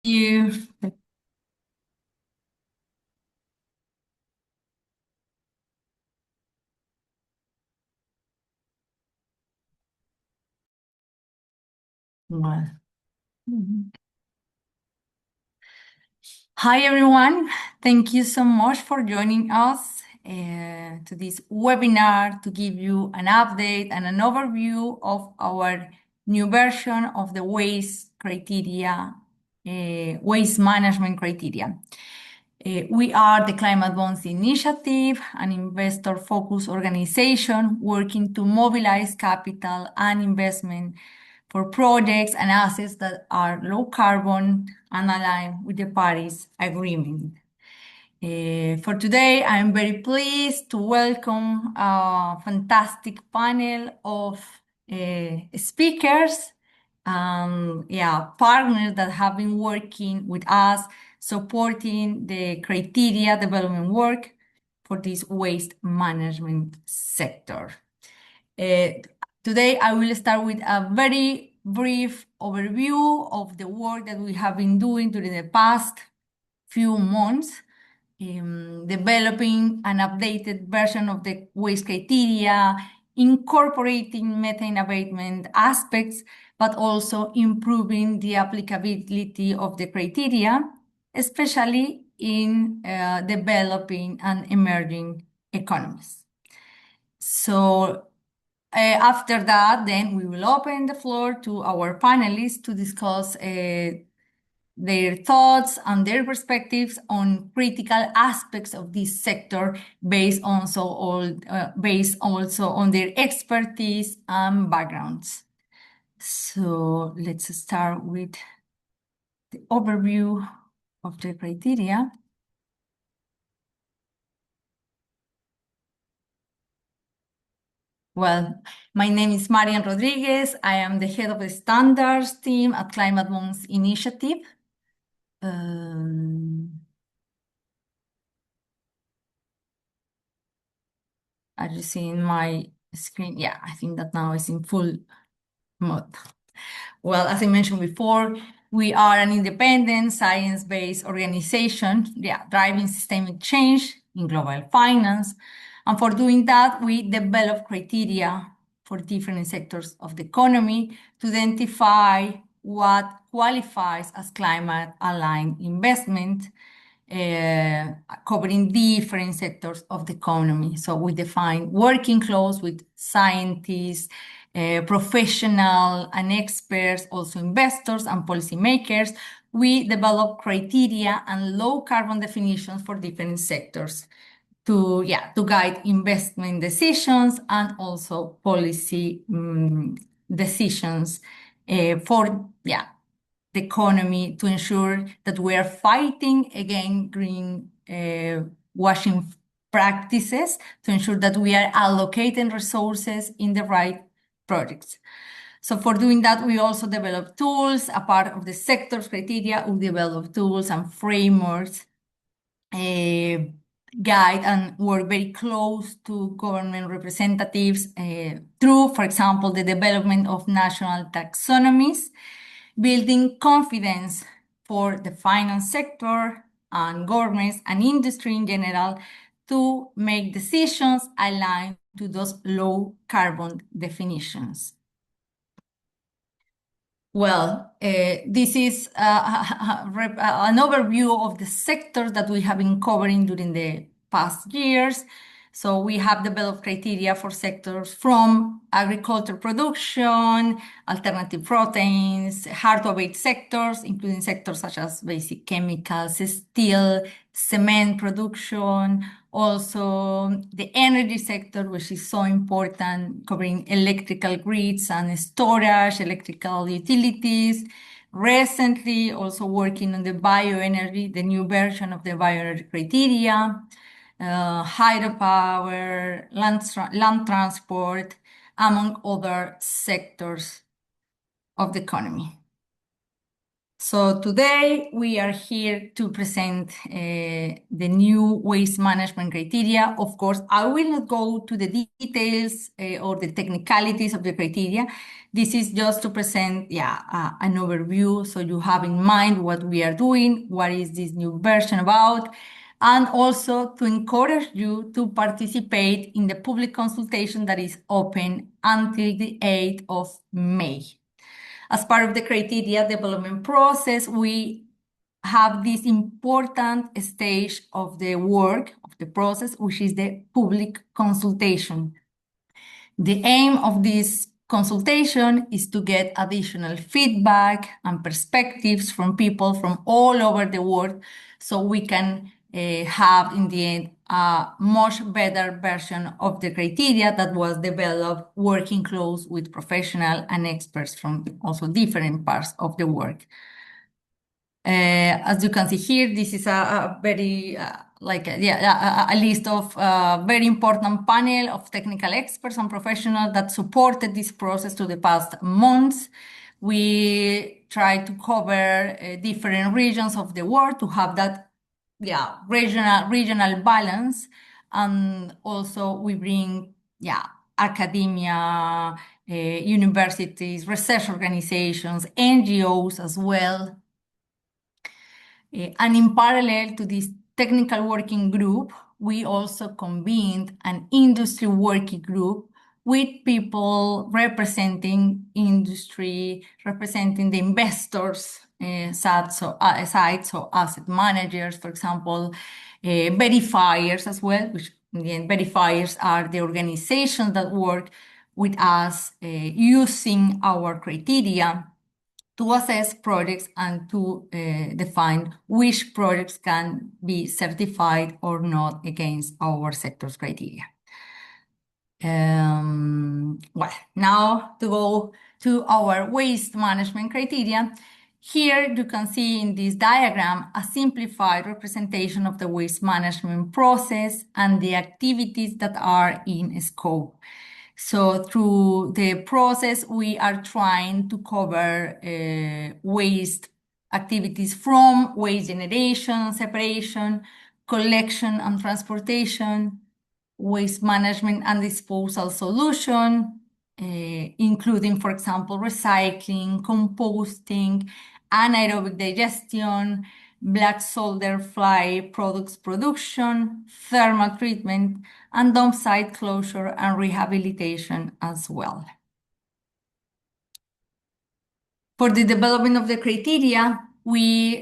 You. Well, mhm. Hi, everyone. Thank you so much for joining us to this webinar to give you an update and an overview of our new version of the waste criteria, waste management criteria. We are the Climate Bonds Initiative, an investor-focused organization working to mobilize capital and investment for projects and assets that are low carbon and aligned with the Paris Agreement. For today, I'm very pleased to welcome a fantastic panel of speakers, partners that have been working with us, supporting the criteria development work for this waste management sector. Today, I will start with a very brief overview of the work that we have been doing during the past few months, developing an updated version of the waste criteria, incorporating methane abatement aspects, but also improving the applicability of the criteria, especially in developing and emerging economies. So after that, then we will open the floor to our panelists to discuss their thoughts and their perspectives on critical aspects of this sector based based also on their expertise and backgrounds. So let's start with the overview of the criteria. Well, my name is Marian Rodríguez. I am the head of the standards team at Climate Bonds Initiative. Are you seeing my screen? Yeah, I think that now is in full mode. Well, as I mentioned before, we are an independent science-based organization, driving systemic change in global finance. And for doing that, we develop criteria for different sectors of the economy to identify what qualifies as climate-aligned investment, covering different sectors of the economy. So we define working close with scientists, professional and experts, also investors and policymakers. We develop criteria and low carbon definitions for different sectors to guide investment decisions and also policy decisions for the economy to ensure that we are fighting against green washing practices, to ensure that we are allocating resources in the right projects. So for doing that, we also develop tools. A part of the sector's criteria, we develop tools and frameworks, guide and work very close to government representatives through, for example, the development of national taxonomies, building confidence for the finance sector and governments and industry in general to make decisions aligned to those low carbon definitions. Well, this is an overview of the sectors that we have been covering during the past years. So we have developed criteria for sectors from agriculture production, alternative proteins, hard-to-abate sectors, including sectors such as basic chemicals, steel, cement production, also the energy sector, which is so important, covering electrical grids and storage, electrical utilities. Recently, also working on the bioenergy, the new version of the bioenergy criteria, hydropower, land transport, among other sectors of the economy. So today we are here to present the new waste management criteria. Of course, I will not go to the details or the technicalities of the criteria. This is just to present, an overview so you have in mind what we are doing, what is this new version about, and also to encourage you to participate in the public consultation that is open until the 8th of May. As part of the criteria development process, we have this important stage of the work, of the process, which is the public consultation. The aim of this consultation is to get additional feedback and perspectives from people from all over the world so we can have in the end a much better version of the criteria that was developed working close with professionals and experts from also different parts of the world. As you can see here, this is a very a list of very important panel of technical experts and professionals that supported this process to the past months. We try to cover different regions of the world to have that regional balance, and also we bring academia, universities, research organizations, NGOs as well. And in parallel to this technical working group, we also convened an industry working group with people representing industry, representing the investors side, so asset managers, for example, verifiers as well, which in the end, verifiers are the organizations that work with us using our criteria to assess projects and to define which projects can be certified or not against our sector's criteria. Now to go to our waste management criteria. Here you can see in this diagram a simplified representation of the waste management process and the activities that are in scope. So through the process, we are trying to cover waste activities from waste generation, separation, collection and transportation, waste management and disposal solution, including, for example, recycling, composting, anaerobic digestion, black soldier fly products production, thermal treatment, and dump site closure and rehabilitation as well. For the development of the criteria, we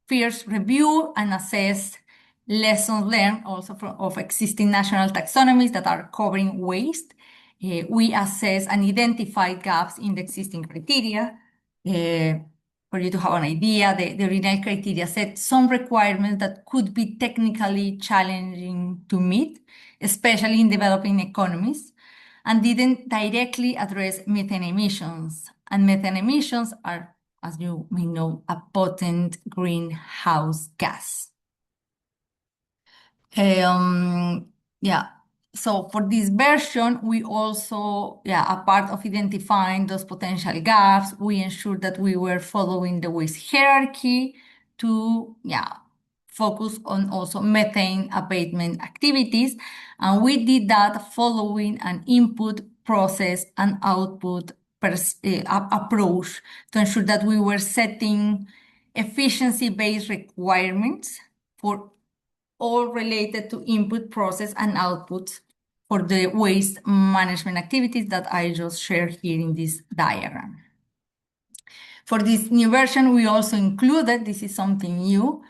first review and assess lessons learned also of existing national taxonomies that are covering waste. We assess and identify gaps in the existing criteria. For you to have an idea, the original criteria set some requirements that could be technically challenging to meet, especially in developing economies, and didn't directly address methane emissions. And methane emissions are, as you may know, a potent greenhouse gas. So for this version, we also, a part of identifying those potential gaps, we ensured that we were following the waste hierarchy to, focus on also methane abatement activities. And we did that following an input, process, and output approach to ensure that we were setting efficiency-based requirements for all related to input, process, and output for the waste management activities that I just shared here in this diagram. For this new version, we also included, this is something new,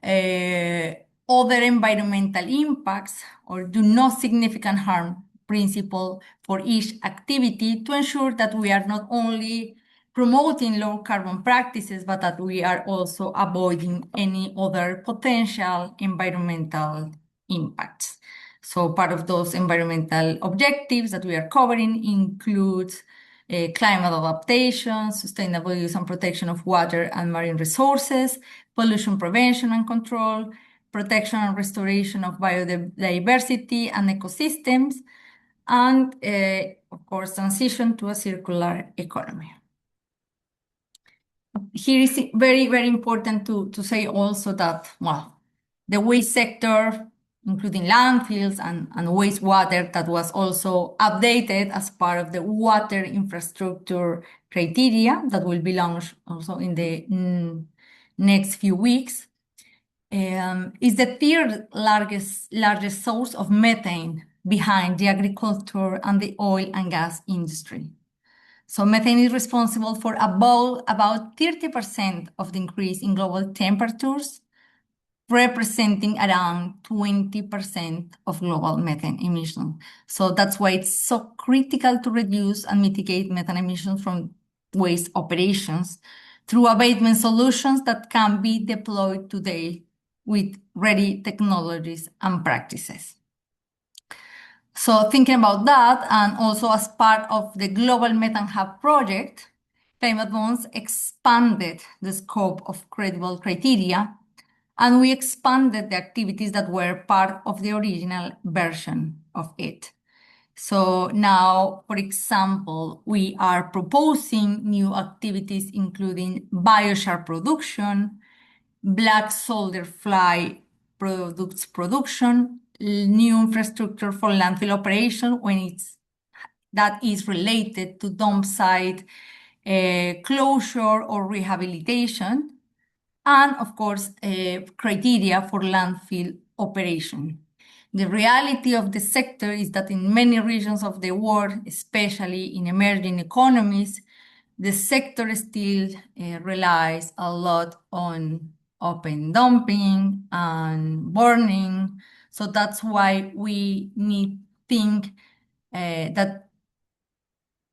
other environmental impacts or do no significant harm principle for each activity to ensure that we are not only promoting low carbon practices, but that we are also avoiding any other potential environmental impacts. So part of those environmental objectives that we are covering includes climate adaptation, sustainable use and protection of water and marine resources, pollution prevention and control, protection and restoration of biodiversity and ecosystems, and of course, transition to a circular economy. Here is very, very important to say also that, well, the waste sector, including landfills and wastewater, that was also updated as part of the water infrastructure criteria that will be launched also in the next few weeks, is the third largest source of methane behind the agriculture and the oil and gas industry. So methane is responsible for about 30% of the increase in global temperatures, representing around 20% of global methane emissions. So that's why it's so critical to reduce and mitigate methane emissions from waste operations through abatement solutions that can be deployed today with ready technologies and practices. So thinking about that, and also as part of the Global Methane Hub project, Climate Bonds expanded the scope of credible criteria, and we expanded the activities that were part of the original version of it. So now, for example, we are proposing new activities including biochar production, black soldier fly products production, new infrastructure for landfill operation when that is related to dump site closure or rehabilitation, and of course, criteria for landfill operation. The reality of the sector is that in many regions of the world, especially in emerging economies, the sector still relies a lot on open dumping and burning. So that's why we need to think that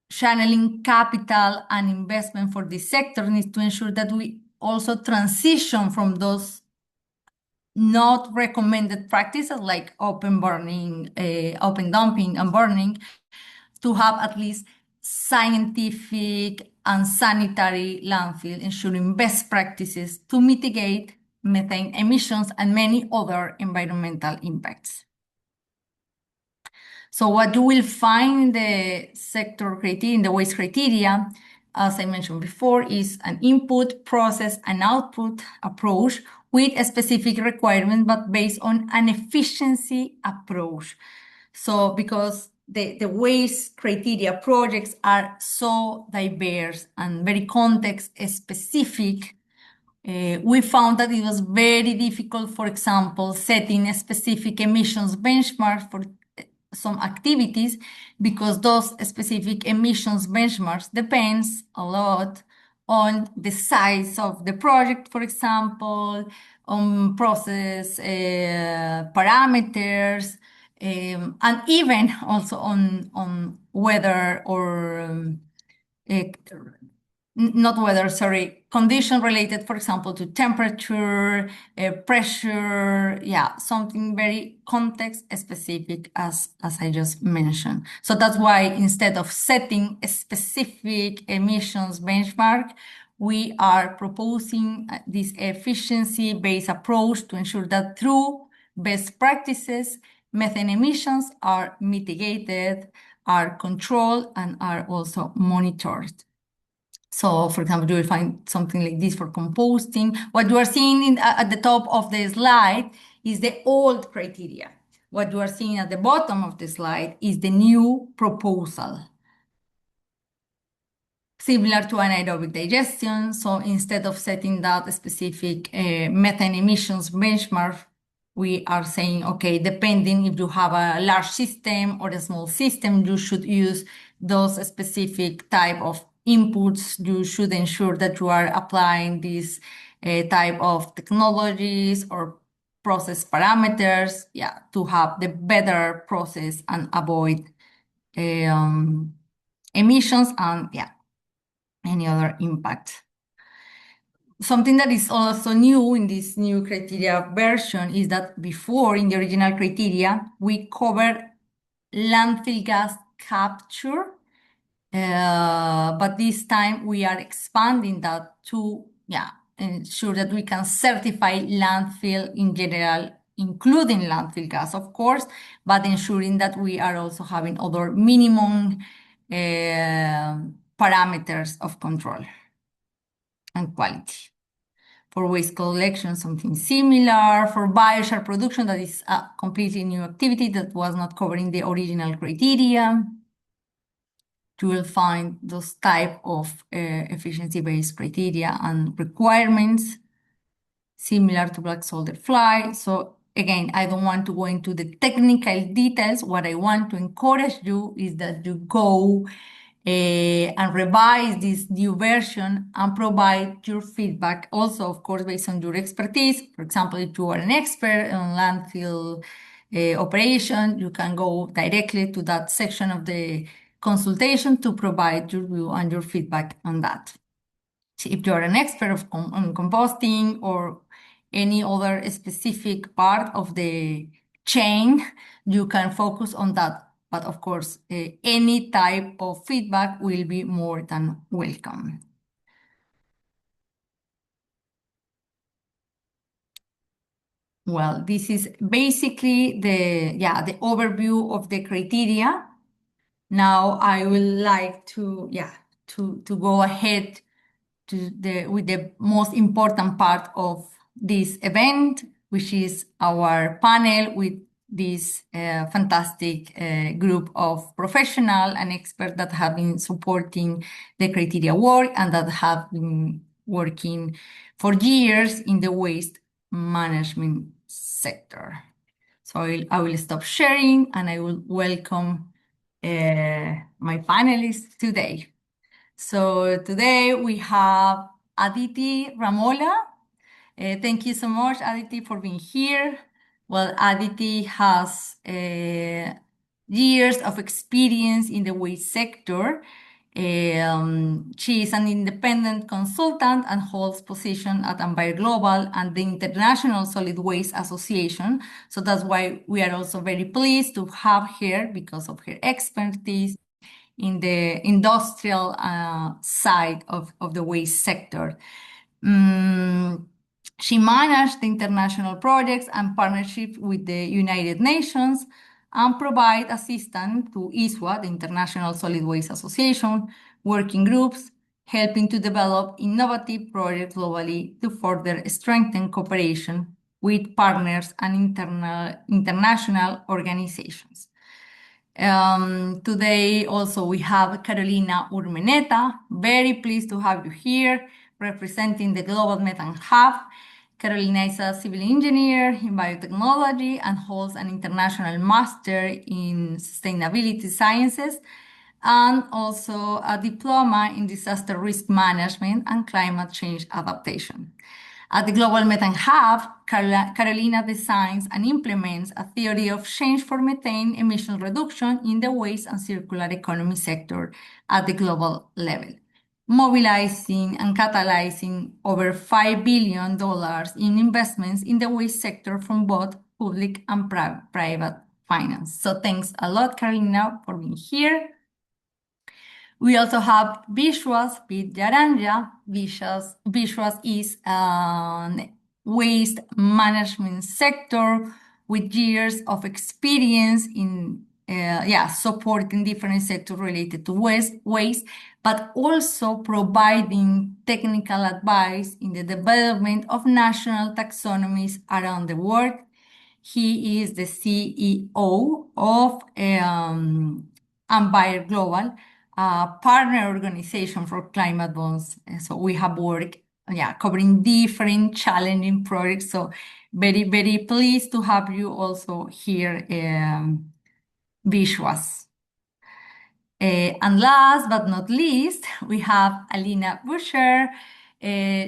channeling capital and investment for this sector needs to ensure that we also transition from those not recommended practices like open burning, open dumping and burning, to have at least scientific and sanitary landfill, ensuring best practices to mitigate methane emissions and many other environmental impacts. So what you will find in the sector criteria, in the waste criteria, as I mentioned before, is an input, process, and output approach with a specific requirement, but based on an efficiency approach. So because the waste criteria projects are so diverse and very context specific, we found that it was very difficult, for example, setting a specific emissions benchmark for some activities, because those specific emissions benchmarks depends a lot on the size of the project, for example, on process parameters, and even also on weather or eh, not weather, sorry, condition related, for example, to temperature, pressure, yeah, something very context specific as I just mentioned. So that's why instead of setting a specific emissions benchmark, we are proposing this efficiency-based approach to ensure that through best practices, methane emissions are mitigated, are controlled, and are also monitored. So, for example, you will find something like this for composting. What you are seeing at the top of the slide is the old criteria. What you are seeing at the bottom of the slide is the new proposal, similar to anaerobic digestion. So instead of setting that specific methane emissions benchmark, we are saying, okay, depending if you have a large system or a small system, you should use those specific type of inputs. You should ensure that you are applying these type of technologies or process parameters, yeah, to have the better process and avoid emissions and yeah, any other impact. Something that is also new in this new criteria version is that before, in the original criteria, we covered landfill gas capture, but this time we are expanding that to ensure that we can certify landfill in general, including landfill gas, of course, but ensuring that we are also having other minimum parameters of control. and quality. For waste collection, something similar. For biochar production, that is a completely new activity that was not covering the original criteria. You will find those type of efficiency-based criteria and requirements similar to black soldier fly. So again, I don't want to go into the technical details. What I want to encourage you is that you go and revise this new version and provide your feedback. Also, of course, based on your expertise. For example, if you are an expert on landfill operation, you can go directly to that section of the consultation to provide your view and your feedback on that. If you're an expert on composting or any other specific part of the chain, you can focus on that. But of course, any type of feedback will be more than welcome. Well, this is basically the overview of the criteria. Now I would like to go ahead with the most important part of this event, which is our panel with this fantastic group of professionals and experts that have been supporting the criteria work and that have been working for years in the waste management sector. So I will stop sharing and I will welcome my panelists today. So today we have Aditi Ramola. Thank you so much, Aditi, for being here. Well, Aditi has years of experience in the waste sector. She is an independent consultant and holds position at Ambire Global and the International Solid Waste Association. So that's why we are also very pleased to have her because of her expertise in the industrial side of the waste sector. She managed the international projects and partnerships with the United Nations and provide assistance to ISWA, the International Solid Waste Association, working groups, helping to develop innovative projects globally to further strengthen cooperation with partners and international organizations. Today also we have Carolina Urmeneta. Very pleased to have you here representing the Global Methane Hub. Carolina is a civil engineer in biotechnology and holds an international master in sustainability sciences and also a diploma in disaster risk management and climate change adaptation. At the Global Methane Hub, Carolina designs and implements a theory of change for methane emission reduction in the waste and circular economy sector at the global level, mobilizing and catalyzing over $5 billion in investments in the waste sector from both public and private finance. So thanks a lot, Carolina, for being here. We also have Vishwas, Vidyaranya. Vishwas is a waste management sector with years of experience in supporting different sectors related to waste, but also providing technical advice in the development of national taxonomies around the world. He is the CEO of Ambire Global, a partner organization for climate bonds. So we have worked covering different challenging projects. So very, very pleased to have you also here, Vishwas. And last but not least, we have Alina Büscher.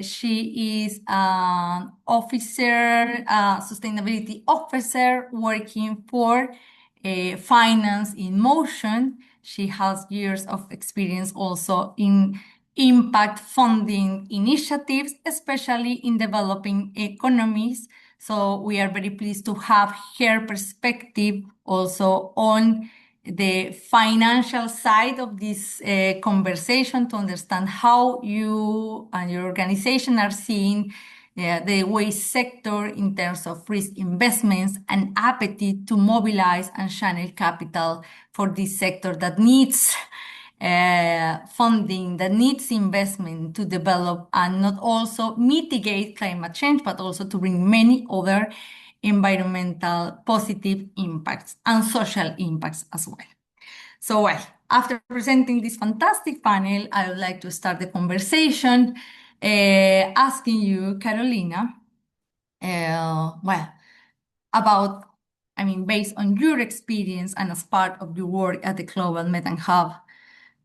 She is an officer, sustainability officer working for Finance in Motion. She has years of experience also in impact funding initiatives, especially in developing economies. So we are very pleased to have her perspective also on the financial side of this conversation to understand how you and your organization are seeing the waste sector in terms of risk investments and appetite to mobilize and channel capital for this sector that needs funding that needs investment to develop and not also mitigate climate change, but also to bring many other environmental positive impacts and social impacts as well. So, well, after presenting this fantastic panel, I would like to start the conversation asking you, Carolina, well, about, I mean, based on your experience and as part of your work at the Global Methane Hub,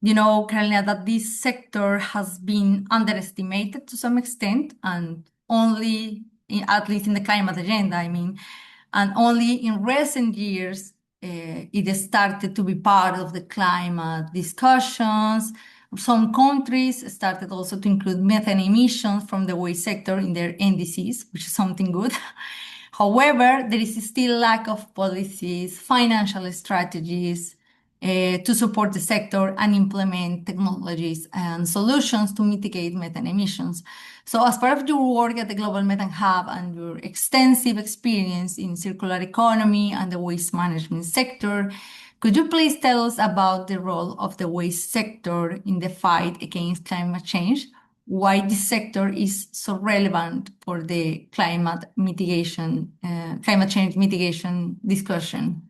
you know, Carolina, that this sector has been underestimated to some extent, and only, at least in the climate agenda, I mean, and only in recent years it started to be part of the climate discussions. Some countries started also to include methane emissions from the waste sector in their NDCs, which is something good. However, there is still lack of policies, financial strategies, to support the sector and implement technologies and solutions to mitigate methane emissions. So, as part of your work at the Global Methane Hub and your extensive experience in circular economy and the waste management sector, could you please tell us about the role of the waste sector in the fight against climate change? Why this sector is so relevant for the climate change mitigation discussion?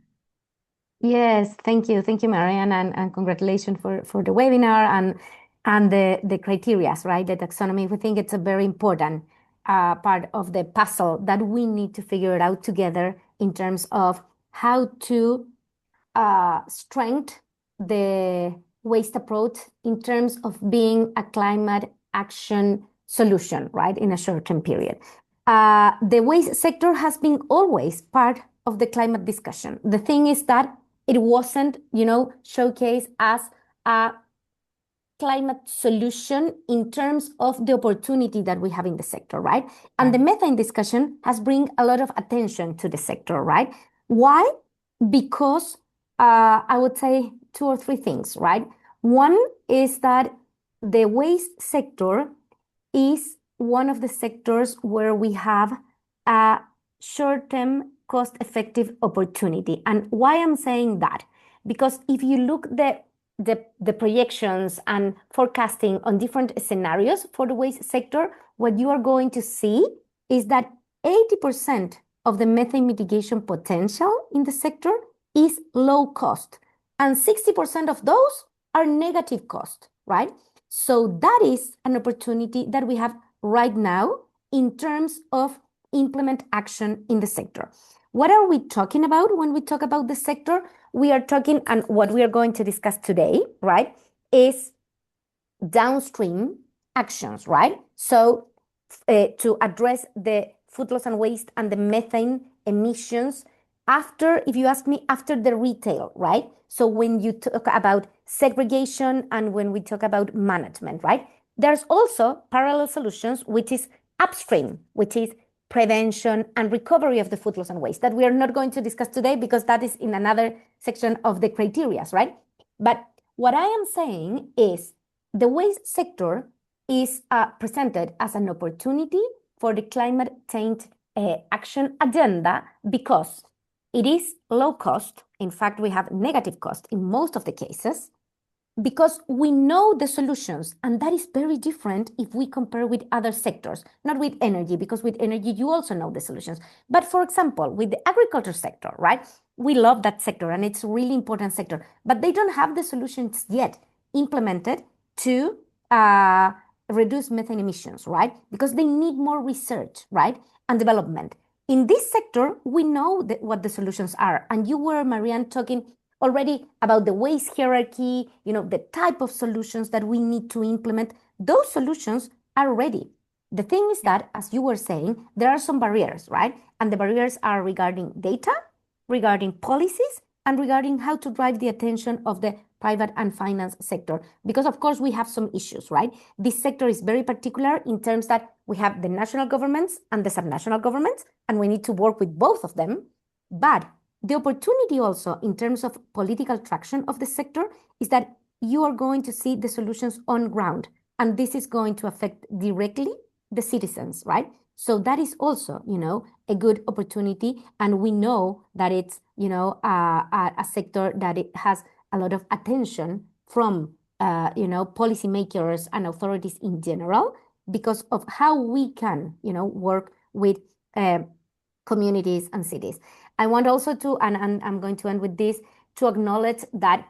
Yes, thank you. Thank you, Marian, and congratulations for the webinar and the criterias, right? The taxonomy. We think it's a very important part of the puzzle that we need to figure it out together in terms of how to strengthen the waste approach in terms of being a climate action solution, right, in a short-term period. The waste sector has been always part of the climate discussion. The thing is that it wasn't, showcased as a climate solution in terms of the opportunity that we have in the sector, right? And the methane discussion has bring a lot of attention to the sector, right? Why? Because I would say two or three things, right? One is that the waste sector is one of the sectors where we have a short-term cost-effective opportunity. And why I'm saying that? Because if you look the projections and forecasting on different scenarios for the waste sector, what you are going to see is that 80% of the methane mitigation potential in the sector is low cost, and 60% of those are negative cost, right? So that is an opportunity that we have right now in terms of implement action in the sector. What are we talking about when we talk about the sector? We are talking, and what we are going to discuss today, right, is downstream actions, right? So to address the food loss and waste and the methane emissions after, if you ask me, after the retail, right? So when you talk about segregation and when we talk about management, right? There's also parallel solutions, which is upstream, which is prevention and recovery of the food loss and waste that we are not going to discuss today because that is in another section of the criteria, right? But what I am saying is the waste sector is presented as an opportunity for the climate change action agenda because it is low cost. In fact, we have negative cost in most of the cases because we know the solutions, and that is very different if we compare with other sectors, not with energy, because with energy, you also know the solutions. But for example, with the agriculture sector, right? We love that sector and it's a really important sector, but they don't have the solutions yet implemented to reduce methane emissions, right? Because they need more research, right? And development. In this sector, we know what the solutions are. And you were, Marian, talking already about the waste hierarchy, the type of solutions that we need to implement. Those solutions are ready. The thing is that, as you were saying, there are some barriers, right? And the barriers are regarding data, regarding policies, and regarding how to drive the attention of the private and finance sector. Because of course we have some issues, right? This sector is very particular in terms that we have the national governments and the subnational governments, and we need to work with both of them. But the opportunity also in terms of political traction of the sector is that you are going to see the solutions on ground, and this is going to affect directly the citizens, right? So that is also, a good opportunity, and we know that it's, a sector that it has a lot of attention from policymakers and authorities in general, because of how we can, work with communities and cities. I want also to, and I'm going to end with this, to acknowledge that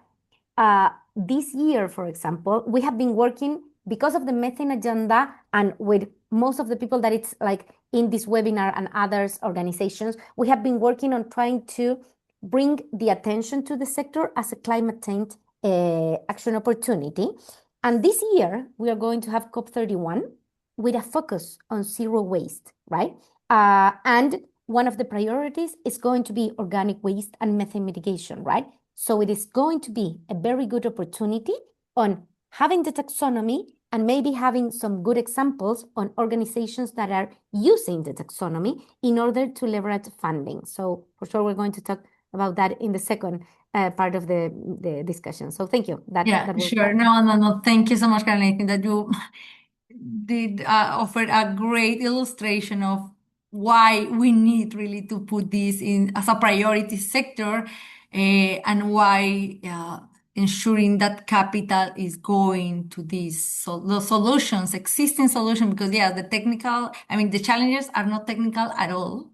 this year, for example, we have been working because of the methane agenda and with most of the people that it's like in this webinar and others organizations, we have been working on trying to bring the attention to the sector as a climate change action opportunity. And this year, we are going to have COP31 with a focus on zero waste, right? And one of the priorities is going to be organic waste and methane mitigation, right? So it is going to be a very good opportunity on having the taxonomy and maybe having some good examples on organizations that are using the taxonomy in order to leverage funding. So for sure, we're going to talk about that in the second part of the discussion. So thank you. That was sure. No. Thank you so much, Karen. I think that you did offer a great illustration of why we need really to put this in as a priority sector, and why ensuring that capital is going to these the solutions, existing solutions, because the challenges are not technical at all.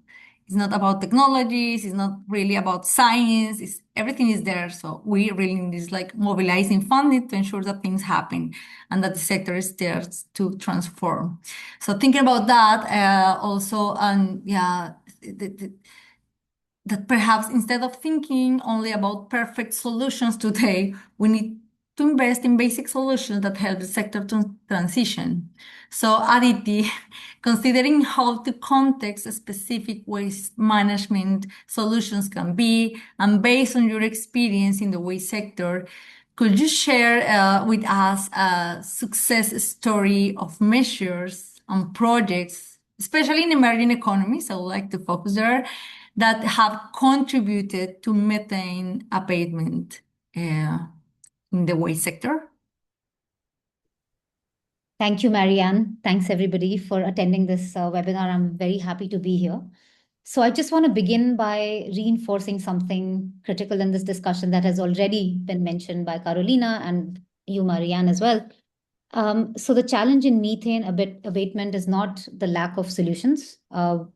It's not about technologies, it's not really about science, everything is there. So we really need is like mobilizing funding to ensure that things happen and that the sector is there to transform. So thinking about that, also, and that perhaps instead of thinking only about perfect solutions today, we need to invest in basic solutions that help the sector to transition. So, Aditi, considering how to context specific waste management solutions can be, and based on your experience in the waste sector, could you share with us a success story of measures and projects, especially in emerging economies? I would like to focus there, that have contributed to methane abatement in the waste sector. Thank you, Marian. Thanks, everybody, for attending this webinar. I'm very happy to be here. So I just want to begin by reinforcing something critical in this discussion that has already been mentioned by Carolina and you, Marian, as well. So the challenge in methane abatement is not the lack of solutions.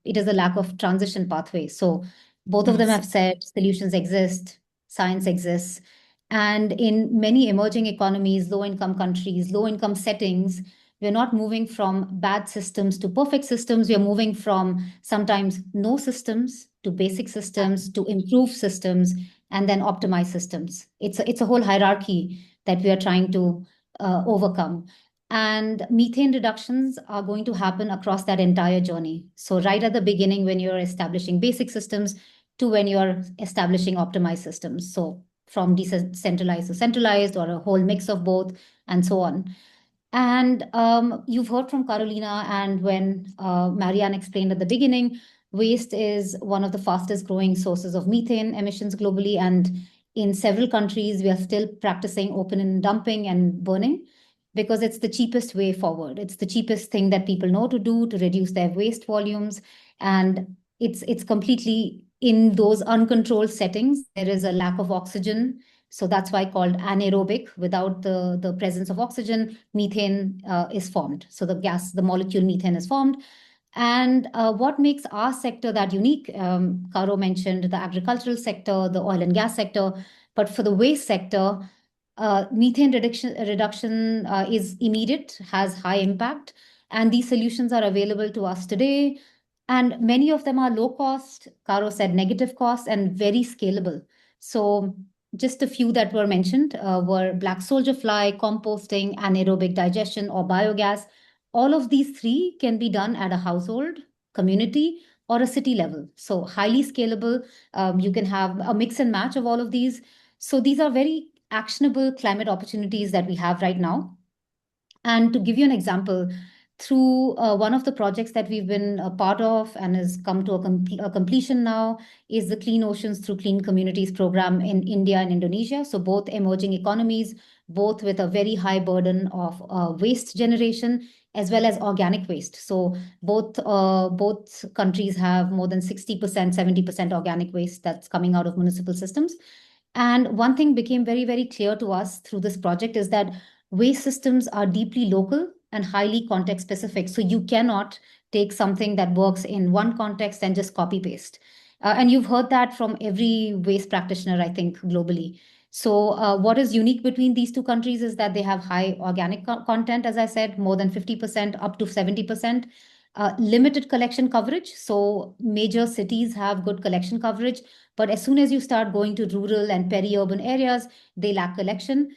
It is the lack of transition pathways. So both of them have said solutions exist, science exists. And in many emerging economies, low-income countries, low-income settings, we're not moving from bad systems to perfect systems. We are moving from sometimes no systems to basic systems to improved systems and then optimize systems. It's a whole hierarchy that we are trying to overcome. And methane reductions are going to happen across that entire journey. So right at the beginning, when you're establishing basic systems to when you're establishing optimized systems. So from decentralized to centralized, or a whole mix of both, and so on. And you've heard from Carolina, and when Marian explained at the beginning, waste is one of the fastest growing sources of methane emissions globally. And in several countries, we are still practicing open dumping and burning because it's the cheapest way forward. It's the cheapest thing that people know to do to reduce their waste volumes. And it's completely in those uncontrolled settings. There is a lack of oxygen. So that's why called anaerobic. Without the presence of oxygen, methane is formed. So the molecule methane is formed. And what makes our sector that unique? Caro mentioned the agricultural sector, the oil and gas sector, but for the waste sector, methane reduction is immediate, has high impact, and these solutions are available to us today. And many of them are low cost, Caro said negative cost, and very scalable. So just a few that were mentioned were black soldier fly, composting, anaerobic digestion, or biogas. All of these three can be done at a household, community, or a city level. So highly scalable. You can have a mix and match of all of these. So these are very actionable climate opportunities that we have right now. And to give you an example, through one of the projects that we've been a part of and has come to a completion now is the Clean Oceans Through Clean Communities program in India and Indonesia. So both emerging economies, both with a very high burden of waste generation as well as organic waste. So both countries have more than 60%, 70% organic waste that's coming out of municipal systems. And one thing became very, very clear to us through this project is that waste systems are deeply local and highly context specific. So you cannot take something that works in one context and just copy paste. And you've heard that from every waste practitioner, I think, globally. So what is unique between these two countries is that they have high organic content, as I said, more than 50% up to 70%. Limited collection coverage. So major cities have good collection coverage, but as soon as you start going to rural and peri-urban areas, they lack collection.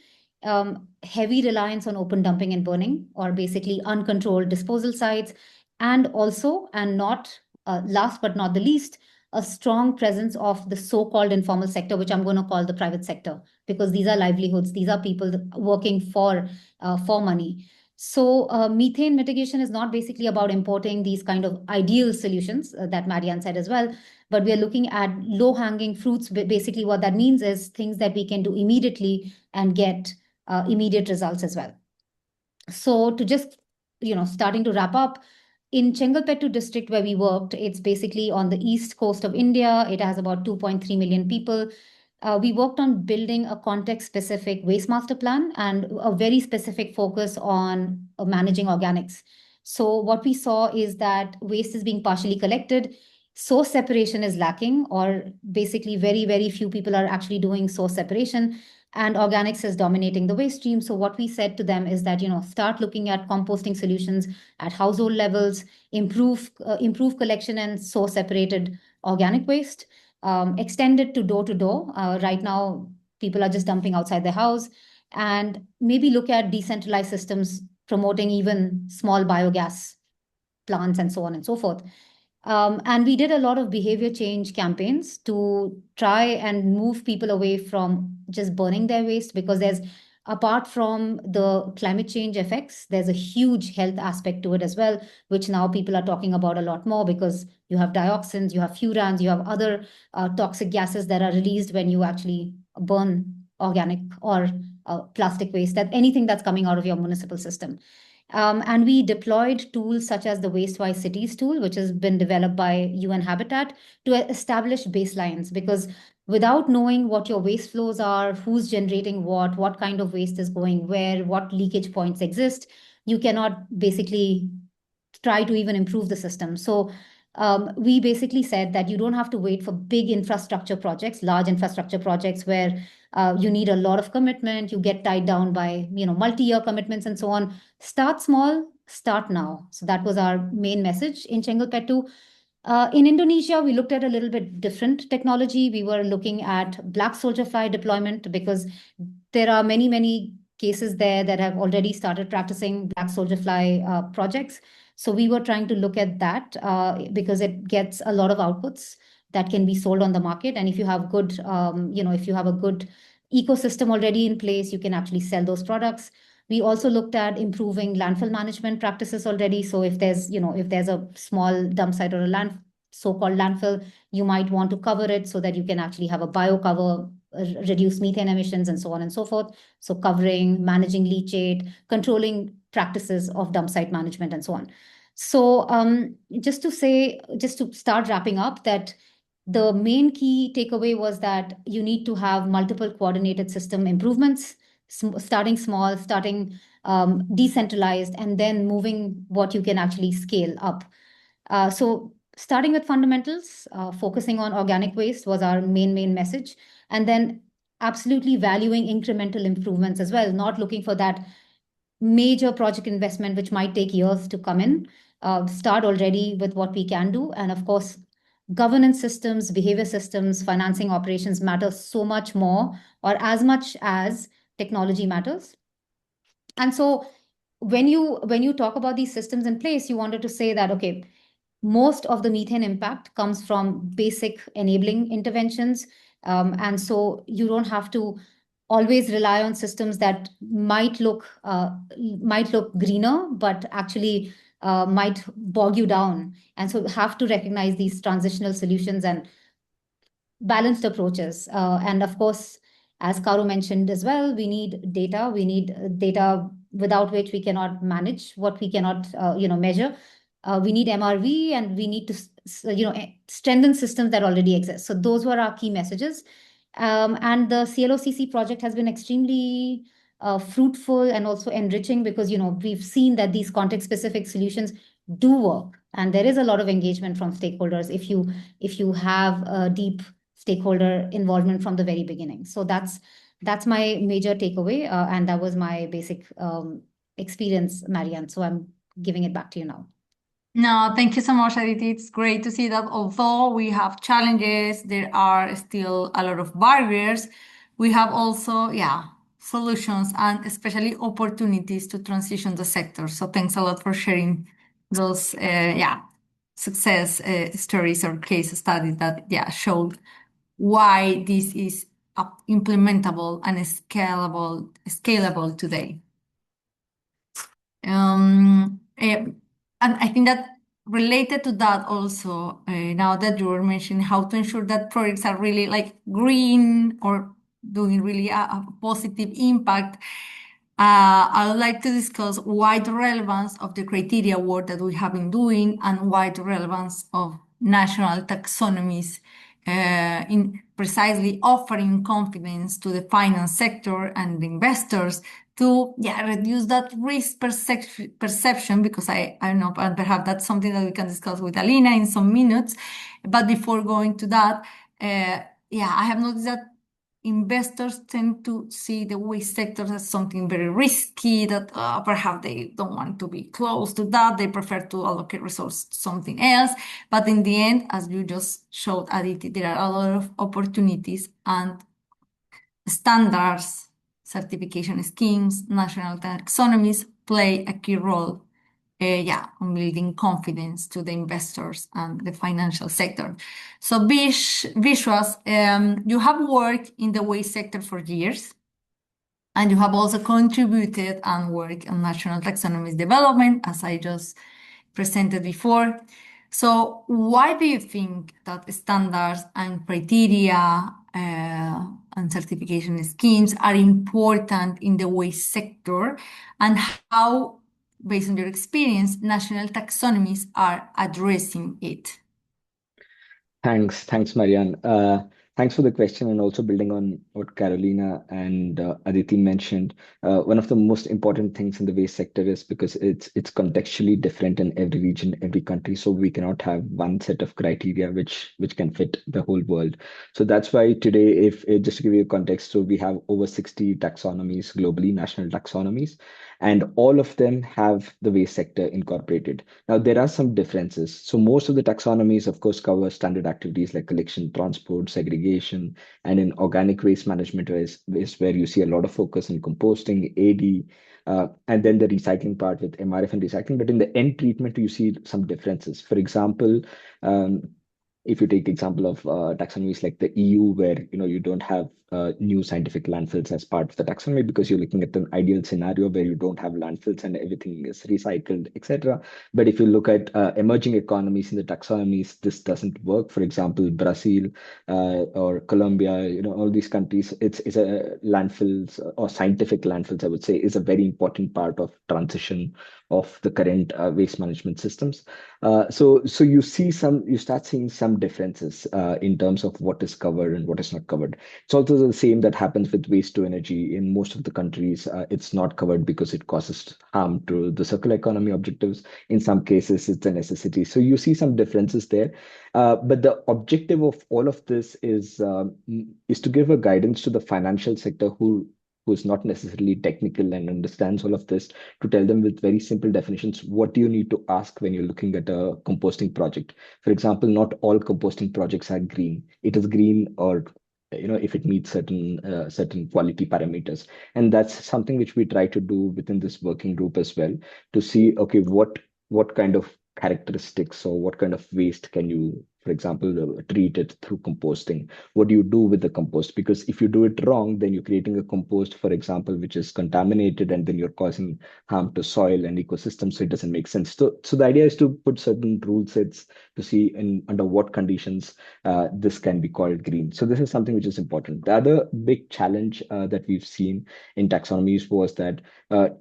Heavy reliance on open dumping and burning, or basically uncontrolled disposal sites, and also, and not last but not the least, a strong presence of the so-called informal sector, which I'm going to call the private sector, because these are livelihoods. These are people working for money. So methane mitigation is not basically about importing these kind of ideal solutions that Marian said as well, but we are looking at low-hanging fruits. Basically, what that means is things that we can do immediately and get immediate results as well. So to just, starting to wrap up, in Chengalpattu district where we worked, it's basically on the east coast of India. It has about 2.3 million people. We worked on building a context-specific waste master plan and a very specific focus on managing organics. So what we saw is that waste is being partially collected, source separation is lacking, or basically very, very few people are actually doing source separation, and organics is dominating the waste stream. So what we said to them is that, start looking at composting solutions at household levels, improve collection and source separated organic waste, extend it to door to door. Right now, people are just dumping outside their house, and maybe look at decentralized systems promoting even small biogas plants and so on and so forth. And we did a lot of behavior change campaigns to try and move people away from just burning their waste, because apart from the climate change effects, there's a huge health aspect to it as well, which now people are talking about a lot more, because you have dioxins, you have furans, you have other toxic gases that are released when you actually burn organic or plastic waste, that anything that's coming out of your municipal system. And we deployed tools such as the Wastewise Cities tool, which has been developed by UN Habitat, to establish baselines, because without knowing what your waste flows are, who's generating what kind of waste is going where, what leakage points exist, you cannot basically try to even improve the system. So we basically said that you don't have to wait for big infrastructure projects, large infrastructure projects where you need a lot of commitment, you get tied down by multi-year commitments and so on. Start small, start now. So that was our main message in Chengalpattu. In Indonesia, we looked at a little bit different technology. We were looking at black soldier fly deployment, because there are many, many cases there that have already started practicing black soldier fly projects. So we were trying to look at that because it gets a lot of outputs that can be sold on the market. And if you have good, if you have a good ecosystem already in place, you can actually sell those products. We also looked at improving landfill management practices already. So if there's a small dump site or a so-called landfill, you might want to cover it so that you can actually have a bio cover, reduce methane emissions, and so on and so forth. So covering, managing leachate, controlling practices of dump site management, and so on. So just to start wrapping up, that the main key takeaway was that you need to have multiple coordinated system improvements, starting small, starting decentralized, and then moving what you can actually scale up. So starting with fundamentals, focusing on organic waste was our main message. And then absolutely valuing incremental improvements as well, not looking for that major project investment, which might take years to come in. Start already with what we can do. And of course, governance systems, behavior systems, financing operations matter so much more, or as much as technology matters. And so when you talk about these systems in place, you wanted to say that, okay, most of the methane impact comes from basic enabling interventions. And so you don't have to always rely on systems that might look greener, but actually might bog you down. And so have to recognize these transitional solutions and balanced approaches. And of course, as Karu mentioned as well, we need data. We need data without which we cannot manage what we cannot measure. We need MRV, and we need to strengthen systems that already exist. So those were our key messages. And the CLOCC project has been extremely fruitful and also enriching, because we've seen that these context-specific solutions do work, and there is a lot of engagement from stakeholders if you have a deep stakeholder involvement from the very beginning. So that's my major takeaway, and that was my basic experience, Marian. So I'm giving it back to you now. No, thank you so much, Aditi. It's great to see that although we have challenges, there are still a lot of barriers. We have also, solutions and especially opportunities to transition the sector. So thanks a lot for sharing those, success stories or case studies that, showed why this is implementable and scalable today. And I think that related to that also, now that you were mentioning how to ensure that projects are really like green or doing really a positive impact, I would like to discuss why the relevance of the criteria work that we have been doing and why the relevance of national taxonomies in precisely offering confidence to the finance sector and the investors to reduce that risk perception, because I don't know, and perhaps that's something that we can discuss with Alina in some minutes. But before going to that, I have noticed that investors tend to see the waste sector as something very risky, that perhaps they don't want to be close to that. They prefer to allocate resources to something else. But in the end, as you just showed, Aditi, there are a lot of opportunities, and standards, certification schemes, national taxonomies play a key role on building confidence to the investors and the financial sector. So Vishwas, you have worked in the waste sector for years, and you have also contributed and worked on national taxonomies development, as I just presented before. So why do you think that standards and criteria and certification schemes are important in the waste sector, and how, based on your experience, national taxonomies are addressing it? Thanks, Marian. Thanks for the question, and also building on what Carolina and Aditi mentioned. One of the most important things in the waste sector is because it's contextually different in every region, every country. So we cannot have one set of criteria which can fit the whole world. So that's why today, if just to give you context, so we have over 60 taxonomies globally, national taxonomies, and all of them have the waste sector incorporated. Now, there are some differences. So most of the taxonomies, of course, cover standard activities like collection, transport, segregation, and in organic waste management is where you see a lot of focus on composting, AD, and then the recycling part with MRF and recycling. But in the end treatment, you see some differences. For example, if you take example of taxonomies like the EU, where you don't have new scientific landfills as part of the taxonomy, because you're looking at an ideal scenario where you don't have landfills and everything is recycled, etc. But if you look at emerging economies in the taxonomies, this doesn't work. For example, Brazil or Colombia, all these countries, it's a landfills or scientific landfills, I would say, is a very important part of transition of the current waste management systems. So you start seeing some differences in terms of what is covered and what is not covered. It's also the same that happens with waste to energy. In most of the countries, it's not covered because it causes harm to the circular economy objectives. In some cases, it's a necessity. So you see some differences there. But the objective of all of this is to give a guidance to the financial sector who's not necessarily technical and understands all of this, to tell them with very simple definitions, what do you need to ask when you're looking at a composting project? For example, not all composting projects are green. It is green or if it meets certain quality parameters. And that's something which we try to do within this working group as well, to see, okay, what kind of characteristics or what kind of waste can you, for example, treat it through composting? What do you do with the compost? Because if you do it wrong, then you're creating a compost, for example, which is contaminated, and then you're causing harm to soil and ecosystem. So it doesn't make sense. So the idea is to put certain rule sets to see under what conditions this can be called green. So this is something which is important. The other big challenge that we've seen in taxonomies was that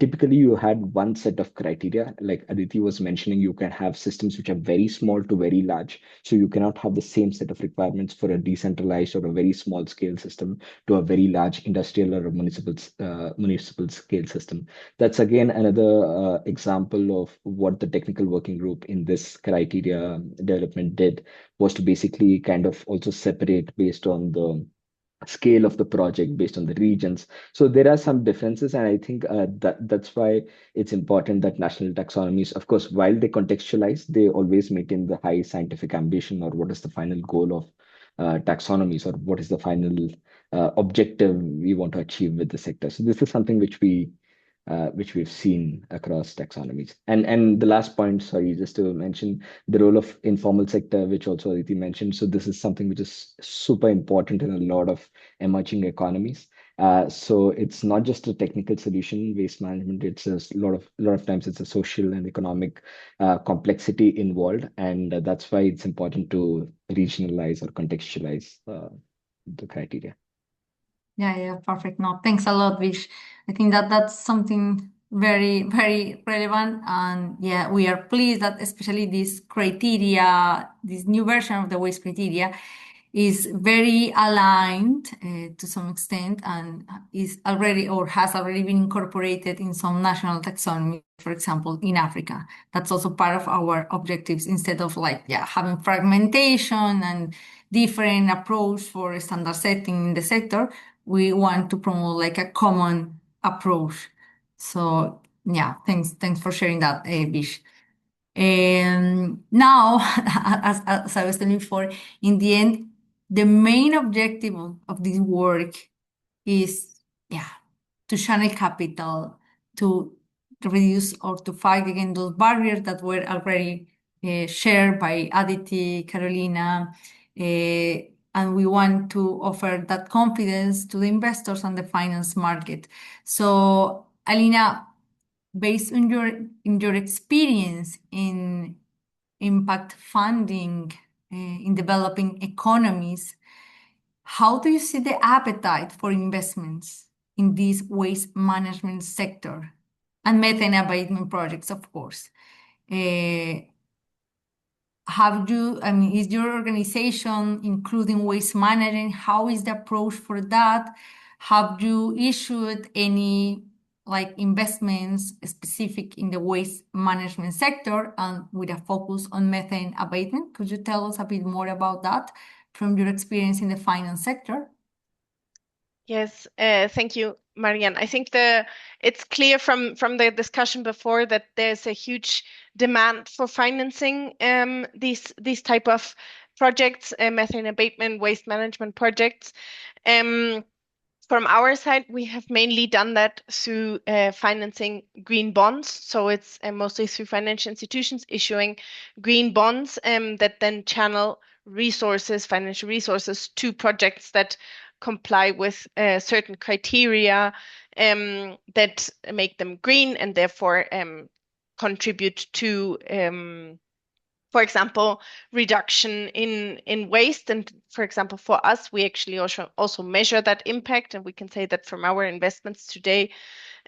typically you had one set of criteria. Like Aditi was mentioning, you can have systems which are very small to very large. So you cannot have the same set of requirements for a decentralized or a very small scale system to a very large industrial or a municipal scale system. That's again another example of what the technical working group in this criteria development did, was to basically kind of also separate based on the scale of the project, based on the regions. So there are some differences, and I think that's why it's important that national taxonomies, of course, while they contextualize, they always maintain the high scientific ambition, or what is the final goal of taxonomies, or what is the final objective we want to achieve with the sector. So this is something which we've seen across taxonomies. And the last point, sorry, just to mention the role of informal sector, which also Aditi mentioned. So this is something which is super important in a lot of emerging economies. So it's not just a technical solution, waste management. It's a lot of times it's a social and economic complexity involved, and that's why it's important to regionalize or contextualize the criteria. Yeah, perfect. No, thanks a lot, Vish. I think that that's something very, very relevant. And yeah, we are pleased that especially this criteria, this new version of the waste criteria, is very aligned to some extent, and is already or has already been incorporated in some national taxonomy, for example, in Africa. That's also part of our objectives, instead of having fragmentation and different approach for standard setting in the sector. We want to promote a common approach. So yeah, thanks for sharing that, Vish. Now, as I was telling before, in the end, the main objective of this work is, to channel capital, to reduce or to fight against those barriers that were already shared by Aditi, Carolina, and we want to offer that confidence to the investors and the finance market. So, Alina, based on your experience in impact funding in developing economies, how do you see the appetite for investments in this waste management sector and methane abatement projects, of course? Is your organization including waste management? How is the approach for that? Have you issued any investments specific in the waste management sector and with a focus on methane abatement? Could you tell us a bit more about that from your experience in the finance sector? Yes, thank you, Marian. I think it's clear from the discussion before that there's a huge demand for financing these type of projects, methane abatement, waste management projects. From our side, we have mainly done that through financing green bonds. So it's mostly through financial institutions issuing green bonds that then channel financial resources to projects that comply with certain criteria that make them green and therefore contribute to for example, reduction in waste. And for example, for us, we actually also measure that impact. And we can say that from our investments today,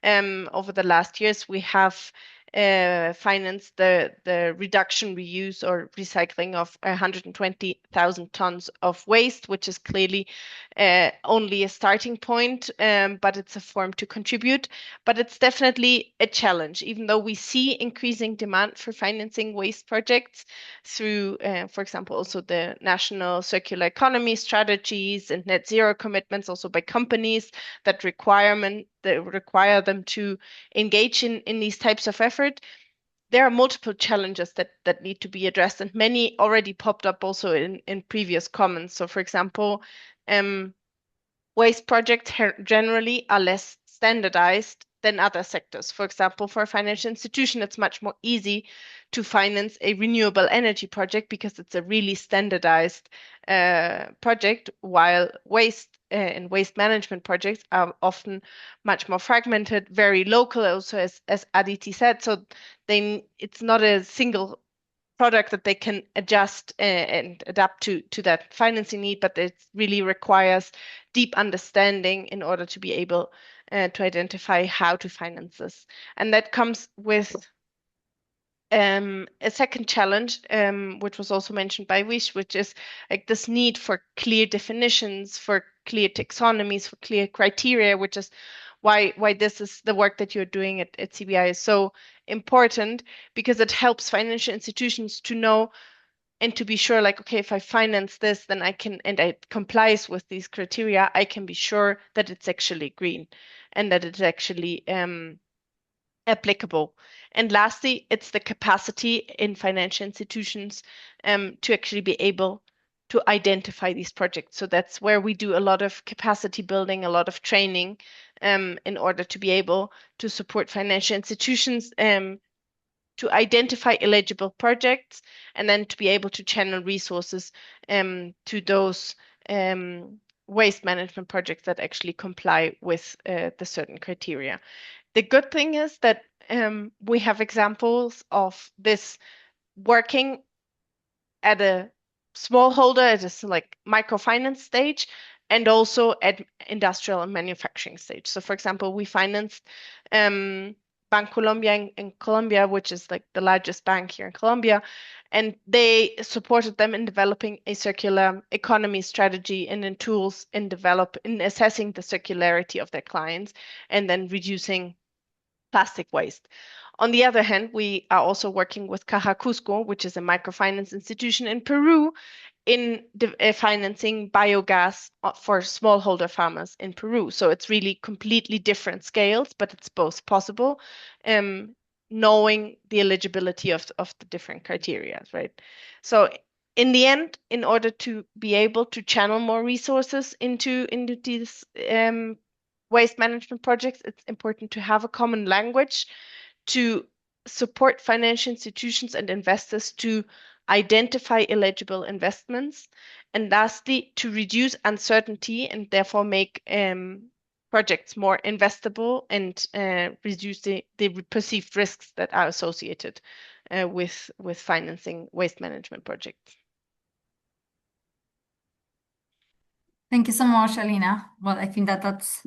over the last years, we have financed the reduction, reuse, or recycling of 120,000 tons of waste, which is clearly only a starting point, but it's a form to contribute. But it's definitely a challenge, even though we see increasing demand for financing waste projects through, for example, also the national circular economy strategies and net zero commitments, also by companies that require them to engage in these types of effort. There are multiple challenges that need to be addressed, and many already popped up also in previous comments. So, for example, waste projects generally are less standardized than other sectors. For example, for a financial institution, it's much more easy to finance a renewable energy project because it's a really standardized project, while waste and waste management projects are often much more fragmented, very local, also as Aditi said. So it's not a single product that they can adjust and adapt to that financing need, but it really requires deep understanding in order to be able to identify how to finance this. And that comes with a second challenge, which was also mentioned by Wish, which is like this need for clear definitions, for clear taxonomies, for clear criteria, which is why this is the work that you're doing at CBI is so important, because it helps financial institutions to know and to be sure, like, okay, if I finance this, then I can, and it complies with these criteria, I can be sure that it's actually green and that it's actually applicable. And lastly, it's the capacity in financial institutions to actually be able to identify these projects. So that's where we do a lot of capacity building, a lot of training in order to be able to support financial institutions to identify eligible projects and then to be able to channel resources to those waste management projects that actually comply with the certain criteria. The good thing is that we have examples of this working at a smallholder, at a like microfinance stage, and also at industrial and manufacturing stage. So, for example, we financed Bancolombia in Colombia, which is like the largest bank here in Colombia, and they supported them in developing a circular economy strategy and in tools in assessing the circularity of their clients and then reducing plastic waste. On the other hand, we are also working with Caja Cusco, which is a microfinance institution in Peru, in financing biogas for smallholder farmers in Peru. So it's really completely different scales, but it's both possible, knowing the eligibility of the different criteria, right? So in the end, in order to be able to channel more resources into these waste management projects, it's important to have a common language to support financial institutions and investors to identify eligible investments, and lastly, to reduce uncertainty and therefore make projects more investable and reduce the perceived risks that are associated with financing waste management projects. Thank you so much, Alina. Well, I think that's,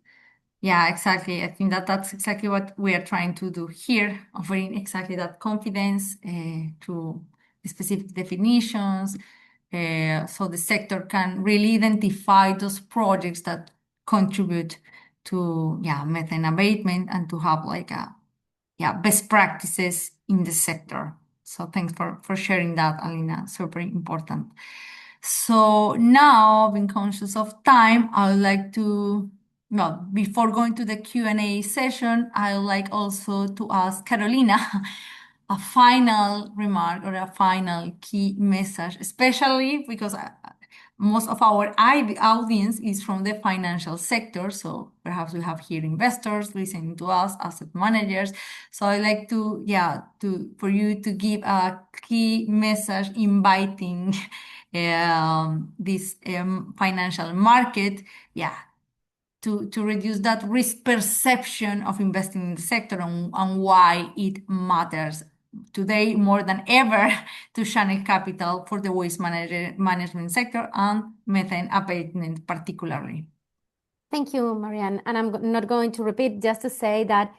yeah, exactly. I think that's exactly what we are trying to do here, offering exactly that confidence to specific definitions, so the sector can really identify those projects that contribute to, methane abatement and to have like best practices in the sector. So thanks for sharing that, Alina. Super important. So now, being conscious of time, I would like to, well, before going to the Q&A session, I would like also to ask Carolina a final remark or a final key message, especially because most of our audience is from the financial sector. So perhaps we have here investors listening to us, asset managers. So I'd like to, for you to give a key message inviting this financial market, to reduce that risk perception of investing in the sector and why it matters today more than ever to channel capital for the waste management sector and methane abatement particularly. Thank you, Marian. And I'm not going to repeat, just to say that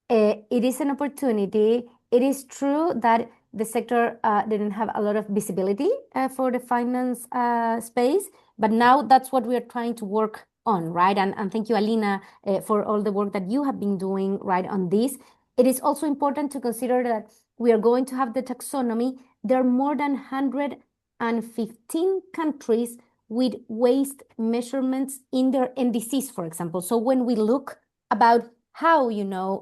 it is an opportunity. It is true that the sector didn't have a lot of visibility for the finance space, but now that's what we are trying to work on, right? And thank you, Alina, for all the work that you have been doing right on this. It is also important to consider that we are going to have the taxonomy. There are more than 115 countries with waste measurements in their NDCs, for example. So when we look about how,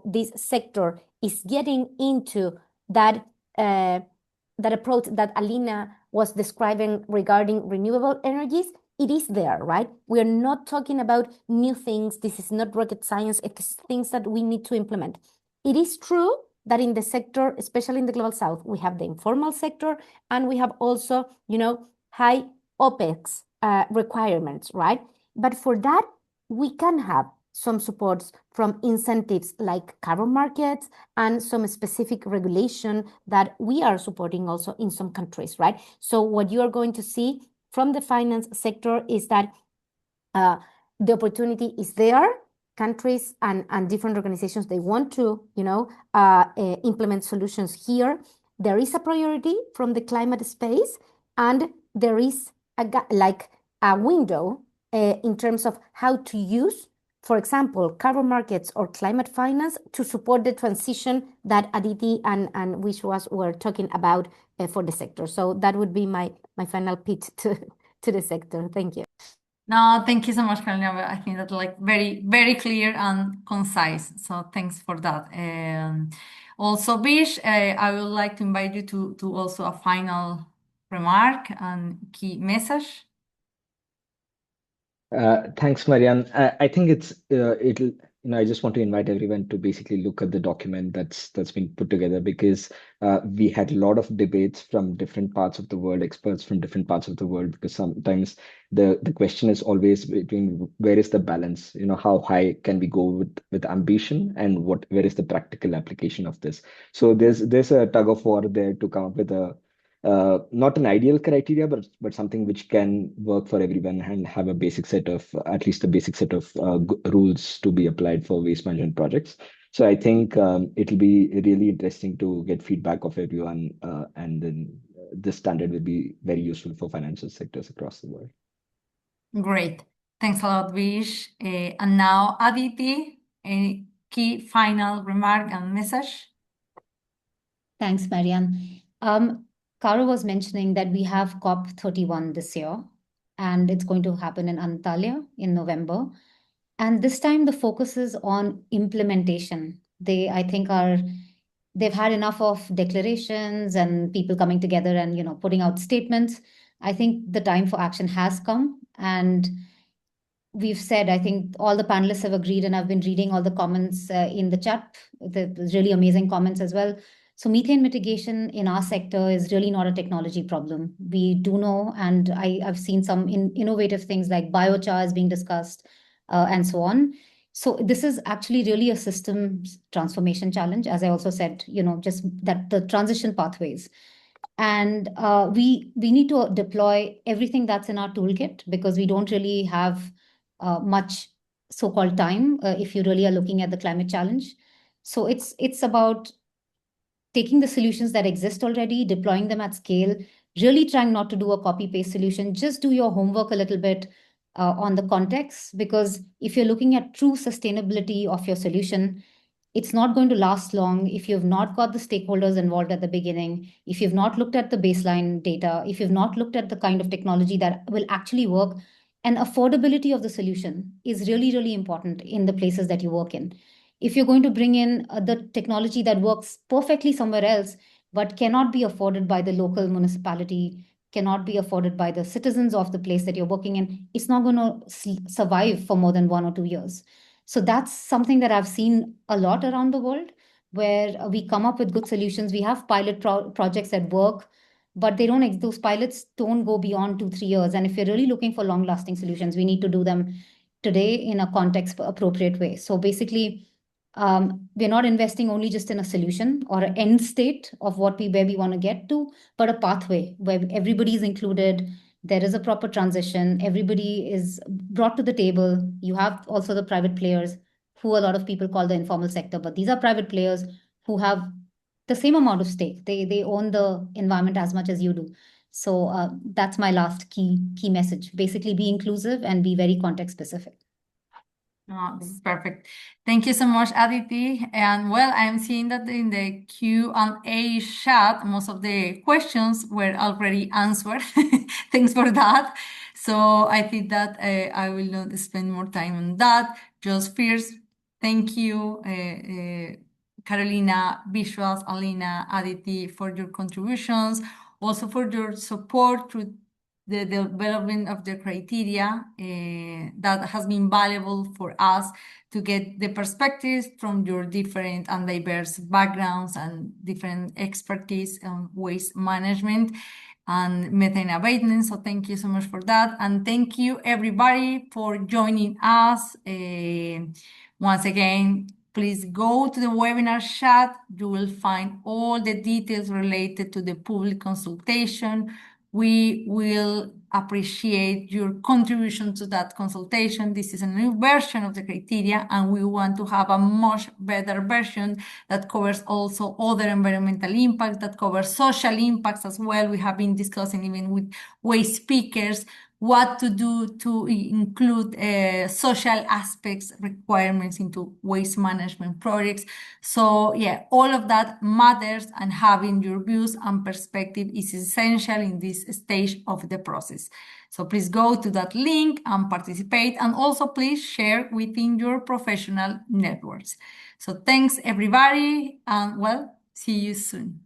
this sector is getting into that that approach that Alina was describing regarding renewable energies, it is there, right? We are not talking about new things. This is not rocket science. It is things that we need to implement. It is true that in the sector, especially in the Global South, we have the informal sector and we have also, high OPEX requirements, right? But for that, we can have some supports from incentives like carbon markets and some specific regulation that we are supporting also in some countries, right? So what you are going to see from the finance sector is that the opportunity is there. Countries and different organizations, they want to, implement solutions here. there is a priority from the climate space, and there is a window in terms of how to use, for example, carbon markets or climate finance to support the transition that Aditi and Vishwas were talking about for the sector. So that would be my final pitch to the sector. Thank you. No, thank you so much, Carolina. I think that's like very, very clear and concise. So thanks for that. Also, Bish, I would like to invite you to also a final remark and key message. Thanks, Marian. I think it'll, I just want to invite everyone to basically look at the document that's been put together, because we had a lot of debates from different parts of the world, experts from different parts of the world, because sometimes the question is always between where is the balance, how high can we go with ambition, and where is the practical application of this. So there's a tug of war there to come up with not an ideal criteria, but something which can work for everyone and have a basic set of, at least a basic set of rules to be applied for waste management projects. So I think it'll be really interesting to get feedback of everyone, and then this standard will be very useful for financial sectors across the world. Great. Thanks a lot, Vish. And now, Aditi, any key final remark and message? Thanks, Marian. Caro was mentioning that we have COP31 this year, and it's going to happen in Antalya in November. And this time the focus is on implementation. I think they've had enough of declarations and people coming together and putting out statements. I think the time for action has come, and we've said, I think all the panelists have agreed, and I've been reading all the comments in the chat. There's really amazing comments as well. So methane mitigation in our sector is really not a technology problem. We do know, and I've seen some innovative things like biochar is being discussed, and so on. So this is actually really a systems transformation challenge, as I also said, just that the transition pathways. And we need to deploy everything that's in our toolkit, because we don't really have much so-called time if you really are looking at the climate challenge. So it's about taking the solutions that exist already, deploying them at scale, really trying not to do a copy-paste solution. Just do your homework a little bit on the context, because if you're looking at true sustainability of your solution, it's not going to last long if you've not got the stakeholders involved at the beginning, if you've not looked at the baseline data, if you've not looked at the kind of technology that will actually work. And affordability of the solution is really, really important in the places that you work in. If you're going to bring in the technology that works perfectly somewhere else, but cannot be afforded by the local municipality, cannot be afforded by the citizens of the place that you're working in, it's not going to survive for more than 1 or 2 years. So that's something that I've seen a lot around the world, where we come up with good solutions. We have pilot projects that work, but those pilots don't go beyond 2-3 years. And if you're really looking for long-lasting solutions, we need to do them today in a context appropriate way. So basically, we're not investing only just in a solution or an end state of where we want to get to, but a pathway where everybody is included. There is a proper transition. Everybody is brought to the table. You have also the private players, who a lot of people call the informal sector, but these are private players who have the same amount of stake. They own the environment as much as you do. So that's my last key message. Basically, be inclusive and be very context specific. Oh, this is perfect. Thank you so much, Aditi. And well, I'm seeing that in the Q&A chat, most of the questions were already answered. Thanks for that. So I think that I will not spend more time on that. Just first, thank you, Carolina, Vishwas, Alina, Aditi, for your contributions, also for your support through the development of the criteria that has been valuable for us to get the perspectives from your different and diverse backgrounds and different expertise on waste management and methane abatement. So thank you so much for that. And thank you everybody for joining us. Once again, please go to the webinar chat. You will find all the details related to the public consultation We will appreciate your contribution to that consultation. This is a new version of the criteria, and we want to have a much better version that covers also other environmental impacts, that covers social impacts as well. We have been discussing even with waste speakers what to do to include social aspects requirements into waste management projects. So yeah, all of that matters, and having your views and perspective is essential in this stage of the process. So please go to that link and participate, and also please share within your professional networks. So thanks everybody, and well, see you soon.